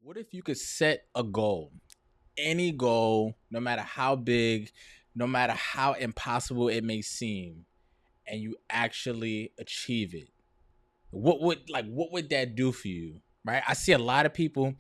What if you could set a goal, any goal, no matter how big, no matter how impossible it may seem, and you actually achieve it? What would that do for you? Right? I see a lot of people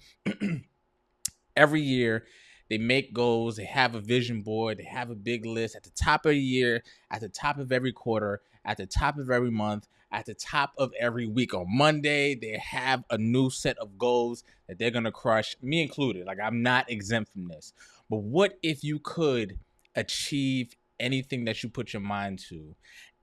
every year. They make goals, they have a vision board, they have a big list at the top of the year, at the top of every quarter, at the top of every month, at the top of every week. On Monday, they have a new set of goals that they're going to crush, me included. Like, I'm not exempt from this. But what if you could achieve anything that you put your mind to,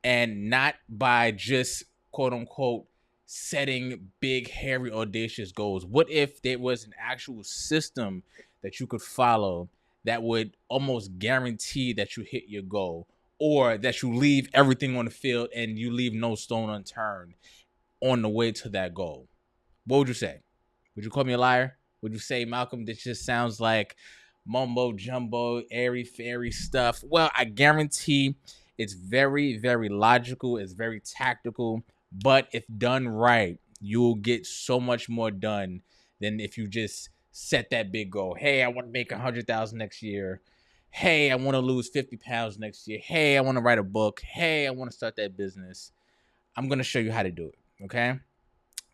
and not by just quote unquote setting big, hairy, audacious goals? What if there was an actual system that you could follow that would almost guarantee that you hit your goal, or that you leave everything on the field and you leave no stone unturned on the way to that goal? What would you say? Would you call me a liar? Would you say, Malcolm, this just sounds like mumbo jumbo, airy fairy stuff? Well, I guarantee it's very, very logical. It's very tactical. But if done right, you'll get so much more done than if you just set that big goal. Hey, I want to make 100,000 next year. Hey, I want to lose 50 pounds next year. Hey, I want to write a book. Hey, I want to start that business. I'm going to show you how to do it. Okay.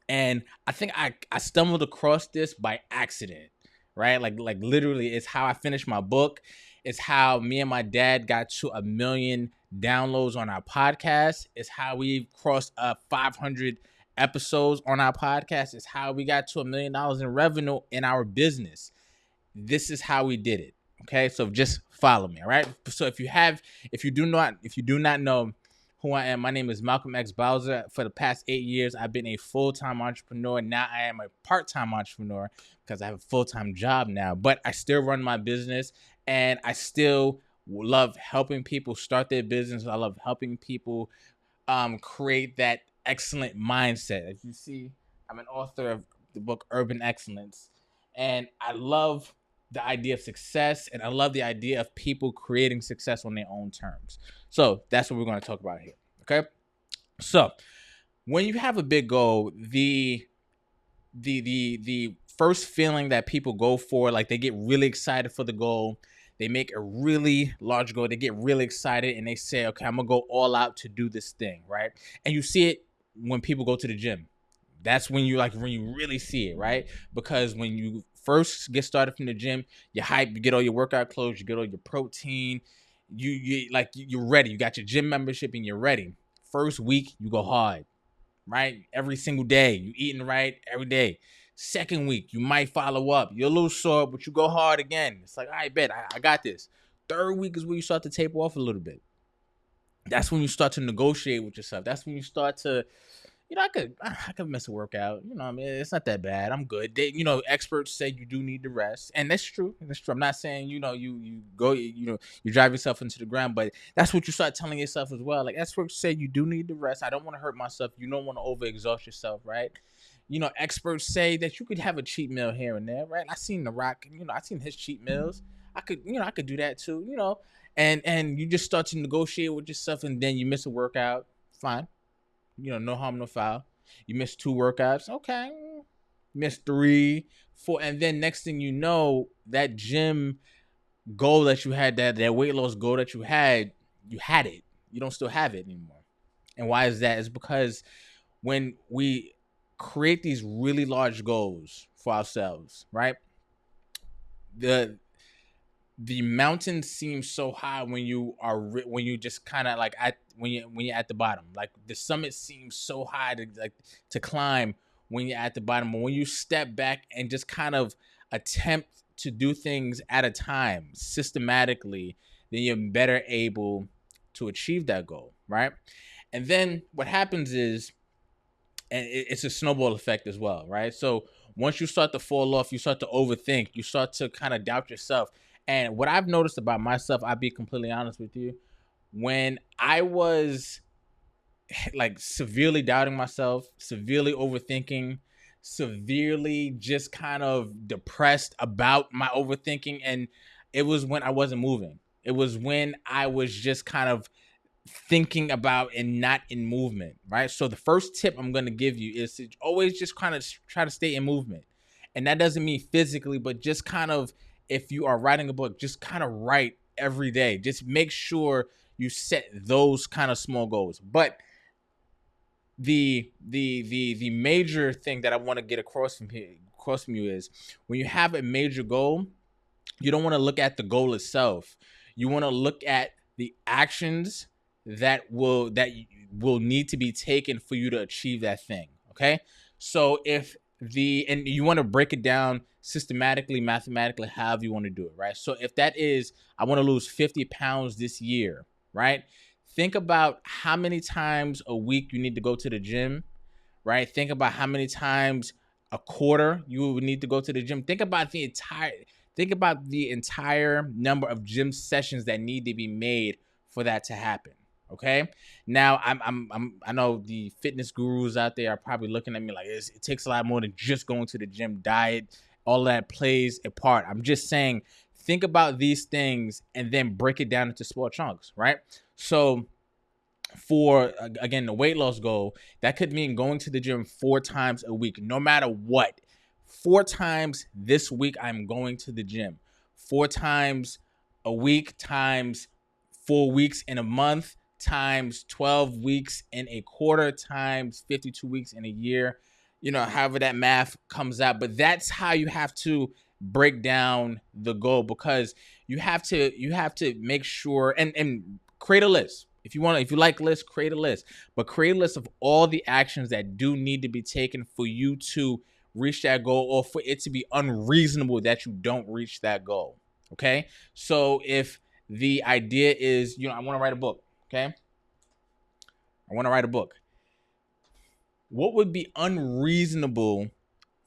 And I think I stumbled across this by accident, right? Like literally, it's how I finished my book. It's how me and my dad got to 1 million downloads on our podcast. It's how we crossed 500 episodes on our podcast. It's how we got to $1 million in revenue in our business. This is how we did it. Okay, so just follow me. All right. So if you do not know who I am, my name is Malcolm X Bowser. For the past 8 years, I've been a full-time entrepreneur. Now I am a part-time entrepreneur because I have a full-time job now, but I still run my business, and I still love helping people start their business. I love helping people create that excellent mindset. As you see, I'm an author of the book Urban Excellence, and I love the idea of success, and I love the idea of people creating success on their own terms. So that's what we're going to talk about here. Okay. So when you have a big goal, the first feeling that people go for, like, they get really excited for the goal. They make a really large goal. They get really excited and they say, okay, I'm gonna go all out to do this thing, right? And you see it when people go to the gym. That's when you really see it, right? Because when you first get started from the gym, you're hype, you get all your workout clothes, you get all your protein, you're ready. You got your gym membership and you're ready. First week, you go hard, right? Every single day, you eating right every day. Second week, you might follow up. You're a little sore, but you go hard again. It's like, I bet I got this. Third week is where you start to taper off a little bit. That's when you start to negotiate with yourself. That's when you start to, I could miss a workout. I mean, it's not that bad. I'm good. Experts say you do need to rest, and that's true. That's true. I'm not saying you go, you drive yourself into the ground, but that's what you start telling yourself as well. Like, experts say you do need to rest. I don't want to hurt myself. You don't want to overexhaust yourself, right? Experts say that you could have a cheat meal here and there, right? I seen The Rock. I seen his cheat meals. I could do that too. And you just start to negotiate with yourself, and then you miss a workout. Fine. No harm, no foul. You missed 2 workouts. Okay. Missed 3, 4. And then next thing you know, that gym goal that you had, that weight loss goal that you had it. You don't still have it anymore. And why is that? It's because when we create these really large goals for ourselves, right? The the mountain seems so high when you just kind of like when you're at the bottom. Like, the summit seems so high to climb when you're at the bottom, but when you step back and just kind of attempt to do things at a time systematically, then you're better able to achieve that goal, right? And then what happens is, and it's a snowball effect as well, right? So once you start to fall off, you start to overthink, you start to kind of doubt yourself. And what I've noticed about myself, I'll be completely honest with you, when I was like severely doubting myself, severely overthinking, severely just kind of depressed about my overthinking, and it was when I wasn't moving. It was when I was just kind of thinking about and not in movement, right? So the first tip I'm going to give you is to always just kind of try to stay in movement. And that doesn't mean physically, but just kind of, if you are writing a book, just kind of write every day. Just make sure you set those kind of small goals. But the major thing that I want to get across from you is, when you have a major goal, you don't want to look at the goal itself. You want to look at the actions that will need to be taken for you to achieve that thing. Okay. So and you want to break it down systematically, mathematically, however you want to do it, right? So if that is, I want to lose 50 pounds this year, right? Think about how many times a week you need to go to the gym, right? Think about how many times a quarter you would need to go to the gym. Think about the entire number of gym sessions that need to be made for that to happen. Okay. Now I know the fitness gurus out there are probably looking at me like, it takes a lot more than just going to the gym. Diet, all that plays a part. I'm just saying, think about these things and then break it down into small chunks, right? So for, again, the weight loss goal, that could mean going to the gym 4 times a week, no matter what. 4 times this week, I'm going to the gym. 4 times a week times 4 weeks in a month times 12 weeks in a quarter times 52 weeks in a year. However that math comes out. But that's how you have to break down the goal, because you have to make sure and create a list. If you like lists, create a list. But create a list of all the actions that do need to be taken for you to reach that goal, or for it to be unreasonable that you don't reach that goal. Okay? So if the idea is, I want to write a book, okay? I want to write a book. What would be unreasonable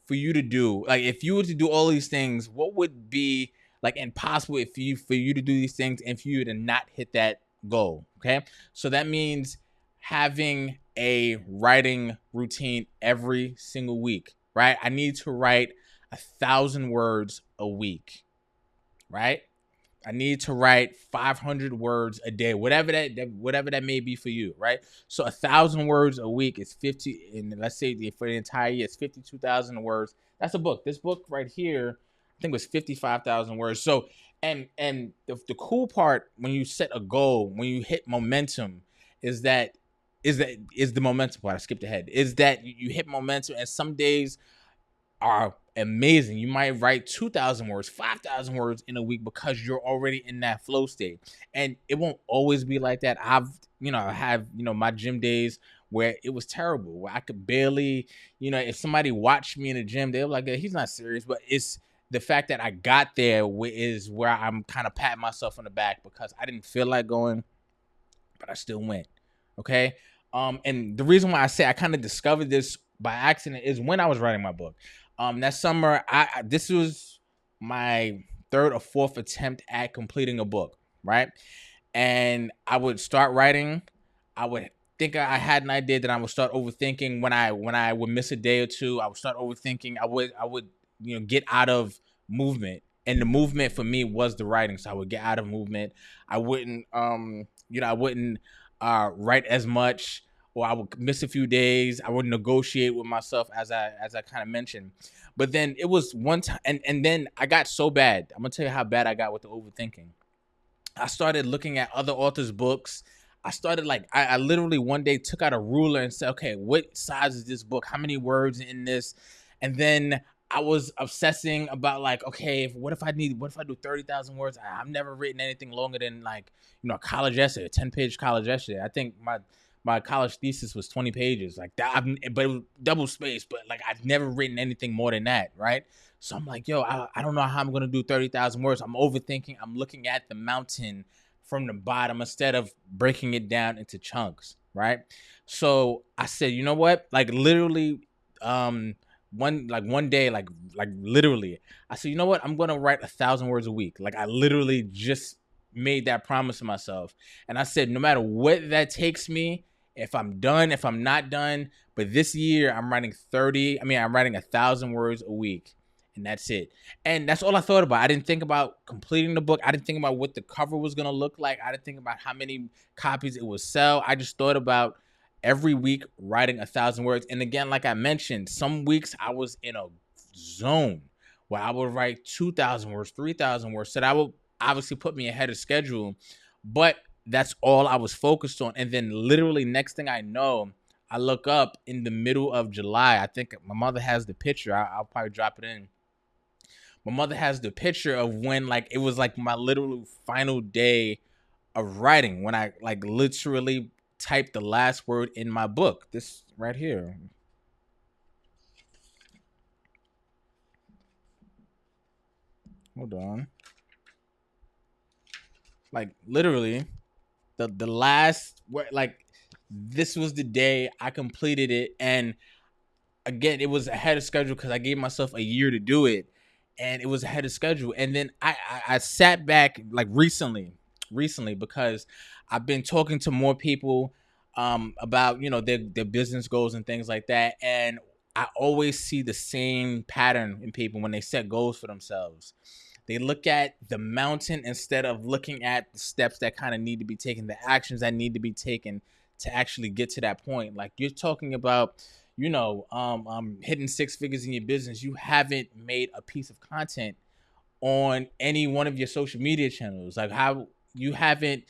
for you to do? Like, if you were to do all these things, what would be like impossible for you to do these things and for you to not hit that goal? Okay. So that means having a writing routine every single week, right? I need to write 1,000 words a week, right? I need to write 500 words a day, whatever that may be for you, right? So 1,000 words a week is 50, and let's say for the entire year, it's 52,000 words. That's a book. This book right here, I think, was 55,000 words. So, and the cool part when you set a goal, when you hit momentum, is the momentum part. I skipped ahead. Is that you hit momentum, and some days are amazing. You might write 2,000 words, 5,000 words in a week, because you're already in that flow state. And it won't always be like that. I have my gym days where it was terrible, where I could barely, if somebody watched me in the gym, they were like, he's not serious. But it's the fact that I got there is where I'm kind of patting myself on the back, because I didn't feel like going, but I still went. Okay. And the reason why I say I kind of discovered this by accident is when I was writing my book. That summer, this was my 3rd or 4th attempt at completing a book, right? And I would start writing. I would think I had an idea, that I would start overthinking. When I would miss a day or two, I would start overthinking. I would get out of movement, and the movement for me was the writing. So I would get out of movement. I wouldn't write as much, or I would miss a few days. I would negotiate with myself, as I kind of mentioned. But then it was one time, and then I got so bad. I'm gonna tell you how bad I got with the overthinking. I started looking at other authors' books. I started I literally one day took out a ruler and said, okay, what size is this book? How many words in this? And then I was obsessing about okay, what if I do 30,000 words? I've never written anything longer than a college essay, a 10-page college essay. I think my college thesis was 20 pages, like that, but it was double spaced. But I've never written anything more than that, right? So I'm like, yo, I don't know how I'm gonna do 30,000 words. I'm overthinking. I'm looking at the mountain from the bottom instead of breaking it down into chunks, right? So I said, you know what? Literally, one day, literally, I said, you know what? I'm gonna write 1,000 words a week. I literally just made that promise to myself, and I said, no matter what that takes me, if I'm done, if I'm not done, but this year I'm writing 1,000 words a week. And that's it. And that's all I thought about. I didn't think about completing the book. I didn't think about what the cover was going to look like. I didn't think about how many copies it would sell. I just thought about every week writing 1,000 words. And again, like I mentioned, some weeks I was in a zone where I would write 2,000 words, 3,000 words. So that would obviously put me ahead of schedule, but that's all I was focused on. And then literally next thing I know, I look up in the middle of July. I think my mother has the picture. I'll probably drop it in. My mother has the picture of when like it was like my literal final day of writing, when I like literally typed the last word in my book. This right here. Hold on. Like literally the last word, like this was the day I completed it. And again, it was ahead of schedule because I gave myself a year to do it, and it was ahead of schedule. And then I sat back like recently because I've been talking to more people about their business goals and things like that, and I always see the same pattern in people when they set goals for themselves. They look at the mountain instead of looking at the steps that kind of need to be taken, the actions that need to be taken to actually get to that point. Like you're talking about, hitting six figures in your business. You haven't made a piece of content on any one of your social media channels. Like how you haven't,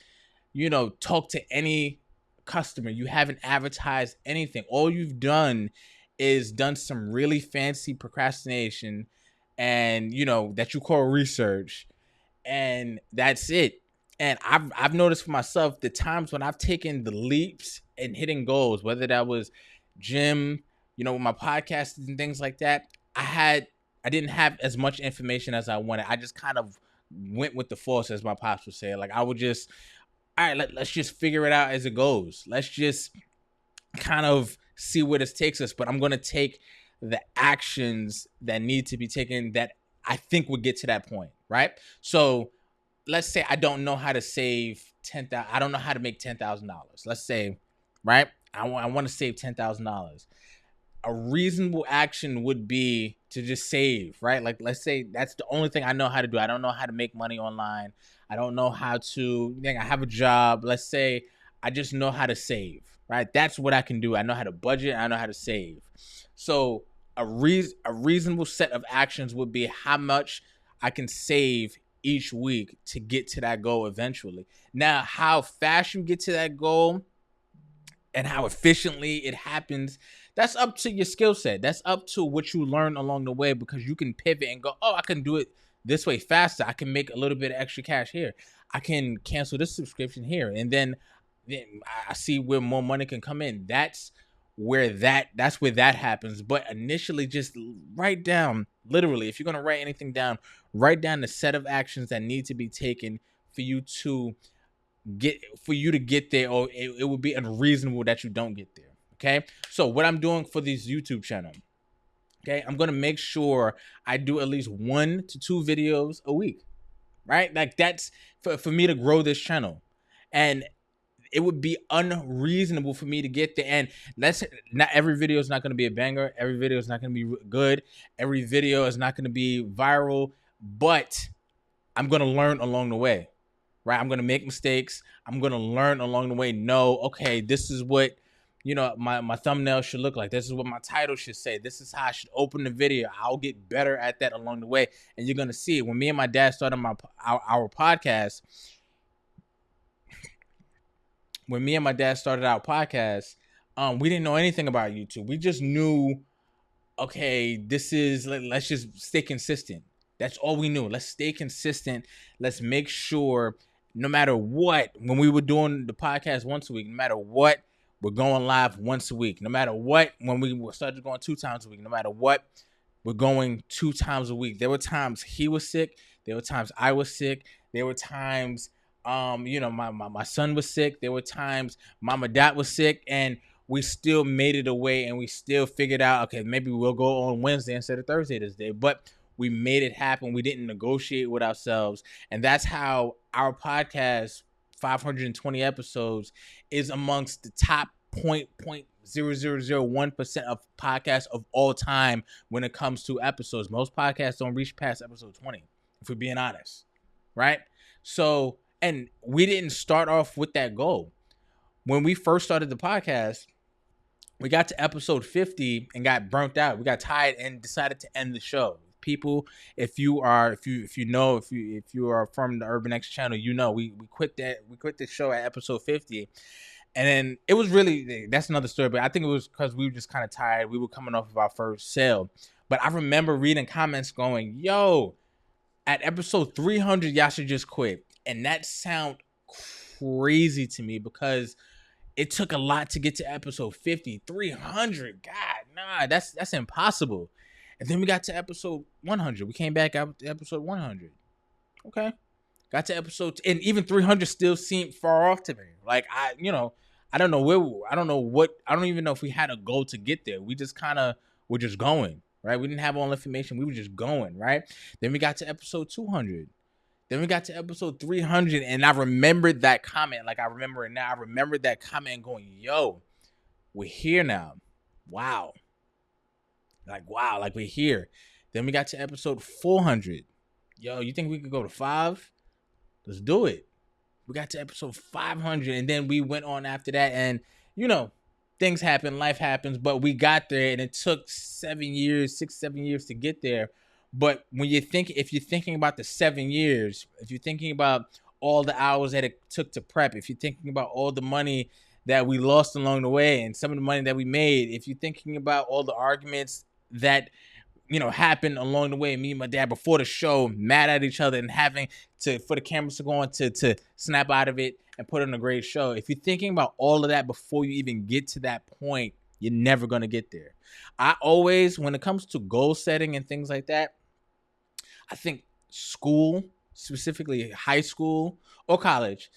talked to any customer. You haven't advertised anything. All you've done is done some really fancy procrastination and that you call research, and that's it. And I've noticed for myself the times when I've taken the leaps and hitting goals, whether that was gym, with my podcasts and things like that. I didn't have as much information as I wanted. I just kind of went with the force, as my pops would say. Like I would just, all right, let's just figure it out as it goes. Let's just kind of see where this takes us. But I'm going to take the actions that need to be taken that I think would get to that point, right? So let's say I don't know how to save 10,000. I don't know how to make $10,000. Let's say, right? I want to save $10,000. A reasonable action would be to just save, right? Like let's say that's the only thing I know how to do. I don't know how to make money online. I don't know how to. I have a job. Let's say I just know how to save, right? That's what I can do. I know how to budget. I know how to save. So a reasonable set of actions would be how much I can save each week to get to that goal eventually. Now, how fast you get to that goal and how efficiently it happens, that's up to your skill set. That's up to what you learn along the way, because you can pivot and go, oh, I can do it this way faster. I can make a little bit of extra cash here. I can cancel this subscription here. And then I see where more money can come in. That's where that happens. But initially, just write down, literally, if you're going to write anything down, write down the set of actions that need to be taken for you to get there, or it would be unreasonable that you don't get there. Okay. So what I'm doing for this YouTube channel, okay, I'm going to make sure I do at least 1 to 2 videos a week, right? Like that's for me to grow this channel. And it would be unreasonable for me to get there. And not every video is not going to be a banger. Every video is not going to be good. Every video is not going to be viral, but I'm going to learn along the way, right? I'm going to make mistakes. I'm going to learn along the way. No, okay, this is what, my thumbnail should look like. This is what my title should say. This is how I should open the video. I'll get better at that along the way. And you're going to see it. When me and my dad started our podcast, we didn't know anything about YouTube. We just knew, okay, let's just stay consistent. That's all we knew. Let's stay consistent. Let's make sure no matter what, when we were doing the podcast once a week, no matter what, we're going live once a week. No matter what, when we started going 2 times a week, no matter what, we're going 2 times a week. There were times he was sick. There were times I was sick. There were times, my son was sick. There were times Mama Dot was sick, and we still made it away, and we still figured out, okay, maybe we'll go on Wednesday instead of Thursday this day. But we made it happen. We didn't negotiate with ourselves. And that's how our podcast, 520 episodes, is amongst the top 0.0001% of podcasts of all time when it comes to episodes. Most podcasts don't reach past episode 20, if we're being honest, right? So, and we didn't start off with that goal. When we first started the podcast, We got to episode 50 and got burnt out. We got tired and decided to end the show. People, if you are if you are from the Urban X channel, you know we quit the show at episode 50. And then it was really, that's another story, but I think it was because we were just kind of tired. We were coming off of our first sale. But I remember reading comments going, yo, at episode 300, y'all should just quit. And that sound crazy to me because it took a lot to get to episode 50. 300, God, nah, that's impossible. And then we got to episode 100. We came back out to episode 100. Okay. Got to episode, and even 300 still seemed far off to me. Like, I don't know I don't even know if we had a goal to get there. We just kind of were just going, right? We didn't have all information. We were just going, right? Then we got to episode 200. Then we got to episode 300, and I remembered that comment. Like, I remember it now. I remembered that comment going, yo, we're here now. Wow. Like we're here. Then we got to episode 400. Yo, you think we could go to 5? Let's do it. We got to episode 500, and then we went on after that, and, things happen, life happens, but we got there, and it took 7 years to get there. But if you're thinking about the 7 years, if you're thinking about all the hours that it took to prep, if you're thinking about all the money that we lost along the way and some of the money that we made, if you're thinking about all the arguments that happened along the way, me and my dad before the show, mad at each other and having for the cameras to go on to snap out of it and put on a great show. If you're thinking about all of that before you even get to that point, you're never going to get there. I always, when it comes to goal setting and things like that, I think school, specifically high school or college,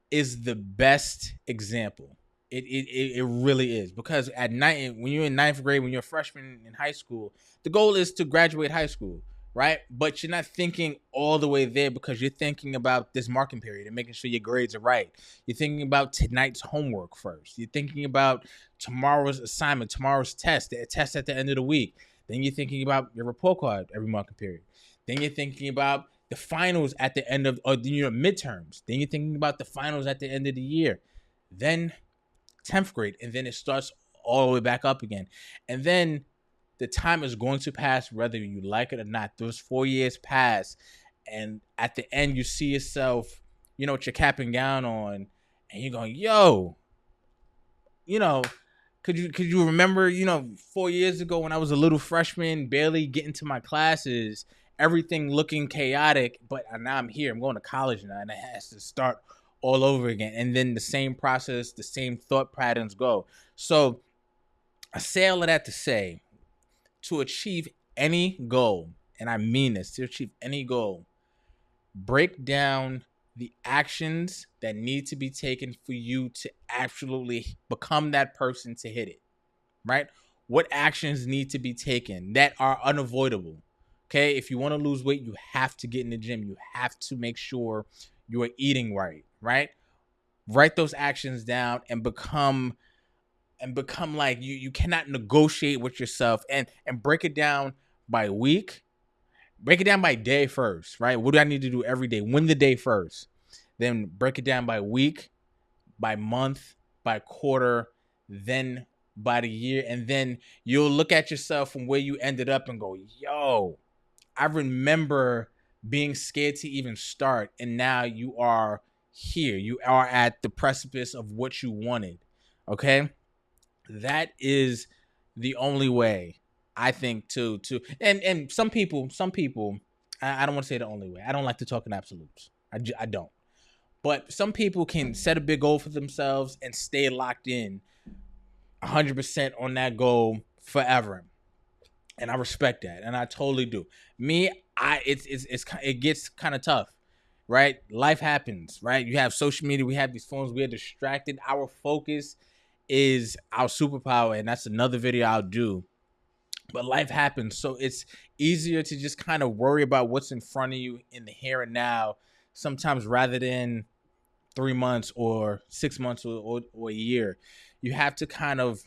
is the best example. It really is, because at night, when you're in 9th grade, when you're a freshman in high school, the goal is to graduate high school, right? But you're not thinking all the way there because you're thinking about this marking period and making sure your grades are right. You're thinking about tonight's homework first. You're thinking about tomorrow's assignment, tomorrow's test, the test at the end of the week. Then you're thinking about your report card every marking period. Then you're thinking about the finals at the end of, midterms. Then you're thinking about the finals at the end of the year. Then 10th grade, and then it starts all the way back up again. And then the time is going to pass whether you like it or not. Those 4 years pass, and at the end you see yourself, with your cap and gown on, and you're going, yo, could you remember, 4 years ago when I was a little freshman, barely getting to my classes, everything looking chaotic, but now I'm here. I'm going to college now, and it has to start all over again. And then the same process, the same thought patterns go. So I say all of that to say, to achieve any goal, and I mean this, to achieve any goal, break down the actions that need to be taken for you to absolutely become that person to hit it, right? What actions need to be taken that are unavoidable? Okay, if you want to lose weight, you have to get in the gym. You have to make sure you are eating right, right? Write those actions down and become like you cannot negotiate with yourself, and break it down by week. Break it down by day first, right? What do I need to do every day? Win the day first. Then break it down by week, by month, by quarter, then by the year. And then you'll look at yourself from where you ended up and go, yo, I remember being scared to even start, and now you are here. You are at the precipice of what you wanted. Okay? That is the only way, I think, to and some people, I don't want to say the only way. I don't like to talk in absolutes. I don't. But some people can set a big goal for themselves and stay locked in 100% on that goal forever. And I respect that, and I totally do. Me, it gets kind of tough, right? Life happens, right? You have social media, we have these phones, we are distracted. Our focus is our superpower, and that's another video I'll do. But life happens, so it's easier to just kind of worry about what's in front of you in the here and now, sometimes, rather than 3 months or 6 months or a year. You have to kind of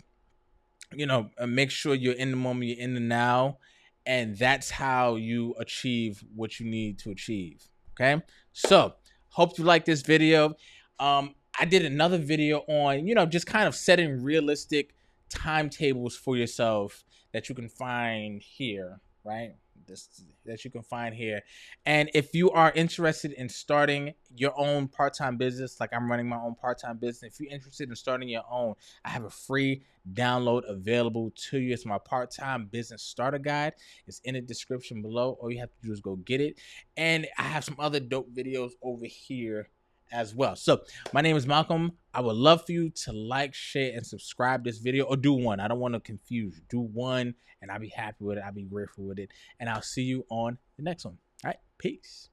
make sure you're in the moment, you're in the now, and that's how you achieve what you need to achieve. Okay, so hope you like this video. I did another video on just kind of setting realistic timetables for yourself that you can find here, right? That you can find here. And if you are interested in starting your own part-time business, like I'm running my own part-time business, if you're interested in starting your own, I have a free download available to you. It's my part-time business starter guide. It's in the description below. All you have to do is go get it. And I have some other dope videos over here as well. So my name is Malcolm. I would love for you to like, share, and subscribe this video, or do one. I don't want to confuse you. Do one and I'll be happy with it. I'll be grateful with it. And I'll see you on the next one. All right. Peace.